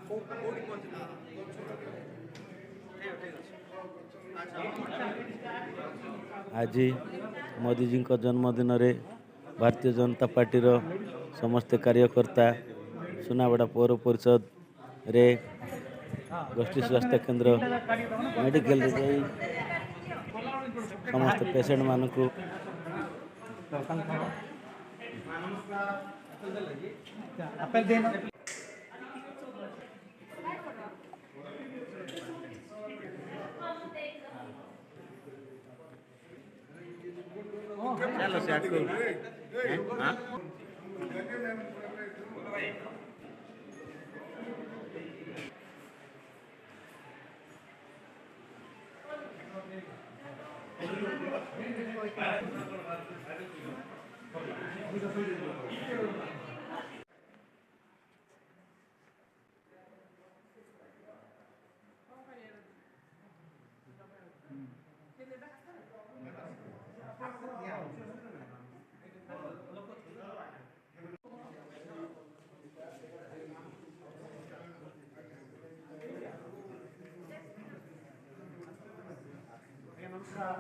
आज मोदीजी जन्मदिन रे भारतीय जनता पार्टी समस्त कार्यकर्ता सुनाबेड़ा पौर परिषद रे गोष्ठी स्वास्थ्य केंद्र मेडिकल रे जाई समस्त पेशेंट मान को चलो सेट को हां नमस्कार